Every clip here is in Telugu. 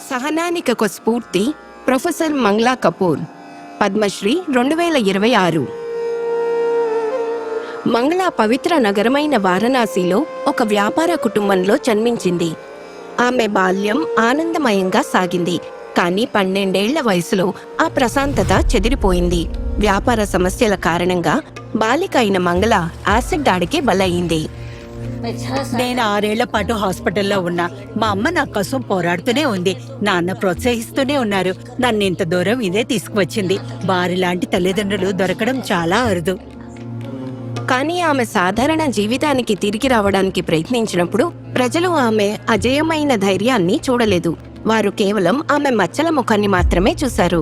సహనానికి ఒక స్ఫూర్తి ప్రొఫెసర్ మంగళా కపూర్, పద్మశ్రీ 2026. మంగళ పవిత్ర నగరమైన వారణాసిలో ఒక వ్యాపార కుటుంబంలో జన్మించింది. ఆమె బాల్యం ఆనందమయంగా సాగింది. కానీ 12 ఏళ్ల వయసులో ఆ ప్రశాంతత చెదిరిపోయింది. వ్యాపార సమస్యల కారణంగా బాలిక అయిన మంగళ యాసిడ్ దాడికి బలయ్యింది. నేను 6 ఏళ్ల పాటు హాస్పిటల్లో ఉన్నా. మా అమ్మ నా కోసం పోరాడుతూనే ఉంది. నాన్న ప్రోత్సహిస్తూనే ఉన్నారు. నన్ను ఇంత దూరం ఇదే తీసుకువచ్చింది. వారి లాంటి తల్లిదండ్రులు దొరకడం చాలా అరుదు. కానీ ఆమె సాధారణ జీవితానికి తిరిగి రావడానికి ప్రయత్నించినప్పుడు ప్రజలు ఆమె అజేయమైన ధైర్యాన్ని చూడలేదు. వారు కేవలం ఆమె మచ్చల ముఖాన్ని మాత్రమే చూశారు.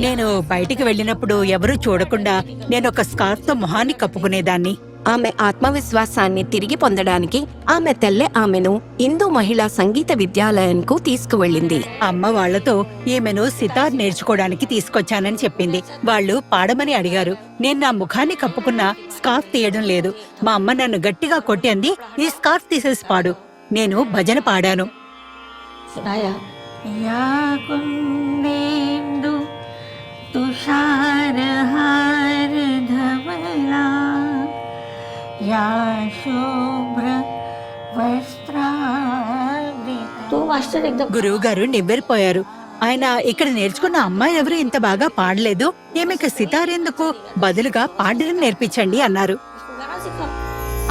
నేను బయటికి వెళ్ళినప్పుడు ఎవరూ చూడకుండా నేను ఒక స్కార్ఫ్తో మొహాన్ని కప్పుకునేదాన్ని. ఆమె ఆత్మవిశ్వాసాన్ని తిరిగి పొందడానికి ఆమె తల్లి ఆమెను హిందూ మహిళా సంగీత విద్యాలయానికి తీసుకువెళ్ళింది. అమ్మ వాళ్లతో ఈమెను సితార్ నేర్చుకోవడానికి తీసుకొచ్చానని చెప్పింది. వాళ్ళు పాడమని అడిగారు. నేను నా ముఖాన్ని కప్పుకున్న స్కార్ఫ్ తీయడం లేదు. మా అమ్మ నన్ను గట్టిగా కొట్టి అంది, ఈ స్కార్ఫ్ తీసేసి పాడు. నేను భజన పాడాను. గురువు గారు నివ్వెరిపోయారు. ఆయన ఇక్కడ నేర్చుకున్న అమ్మాయి ఎవరు ఇంత బాగా పాడలేదు, ఏమిక సితార్ ఎందుకు, బదులుగా పాడడం నేర్పించండి అన్నారు.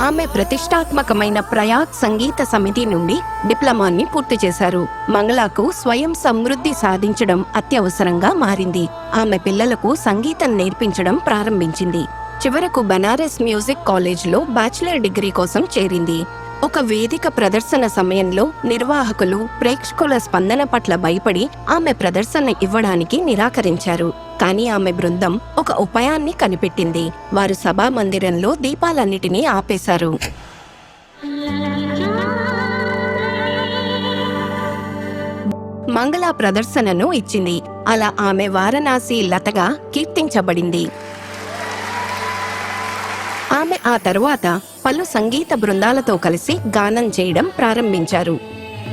ఆమె ప్రతిష్టాత్మకమైన ప్రయాగ్ సంగీత సమితి నుండి డిప్లొమాని పూర్తి చేశారు. మంగళకు స్వయం సమృద్ధి సాధించడం అత్యవసరంగా మారింది. ఆమె పిల్లలకు సంగీతం నేర్పించడం ప్రారంభించింది. చివరకు బనారస్ మ్యూజిక్ కాలేజ్లో బ్యాచిలర్ డిగ్రీ కోసం చేరింది. ఒక వేదిక ప్రదర్శన సమయంలో నిర్వాహకులు ప్రేక్షకుల స్పందన పట్ల భయపడి ఆమె ప్రదర్శన ఇవ్వడానికి నిరాకరించారు. కానీ ఆమె బృందం ఒక ఉపాయాన్ని కనిపెట్టింది. వారు సభా మందిరంలో దీపాలన్నిటినీ ఆపేశారు. మంగళ ప్రదర్శనను ఇచ్చింది. అలా ఆమె వారణాసి లతగా కీర్తించబడింది. ఆమె ఆ తరువాత పలు సంగీత బృందాలతో కలిసి గానం చేయడం ప్రారంభించారు.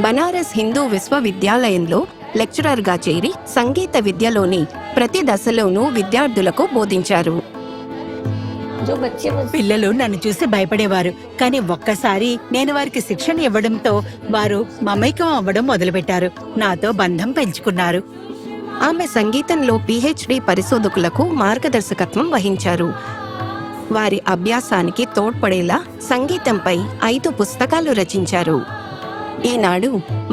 బనారస్ హిందూ విశ్వవిద్యాలయంలో లెక్చరర్గా చేరి సంగీత విద్యలోని ప్రతి దశలోనూ విద్యార్థులకు బోధించారు. పిల్లలు నన్ను చూసి భయపడేవారు. కానీ ఒక్కసారి నేను వారికి శిక్షణ ఇవ్వడంతో వారు మమైకం అవ్వడం మొదలుపెట్టారు. నాతో బంధం పెంచుకున్నారు. ఆమె సంగీతంలో PhD పరిశోధకులకు మార్గదర్శకత్వం వహించారు. వారి అభ్యాసానికి తోడ్పడేలా సంగీతంపై 5 పుస్తకాలు రచించారు. ఈనాడు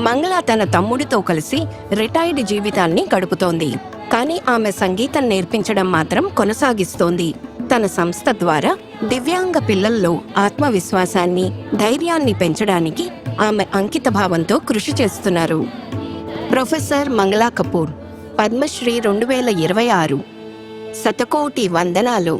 మంగళ తన తమ్ముడితో కలిసి రిటైర్డ్ జీవితాన్ని గడుపుతోంది. కానీ ఆమె సంగీతం నేర్పించడం మాత్రం కొనసాగిస్తోంది. తన సంస్థ ద్వారా దివ్యాంగ పిల్లల్లో ఆత్మవిశ్వాసాన్ని, ధైర్యాన్ని పెంచడానికి ఆమె అంకితభావంతో కృషి చేస్తున్నారు. ప్రొఫెసర్ మంగళా కపూర్, పద్మశ్రీ 2026. శతకోటి వందనాలు.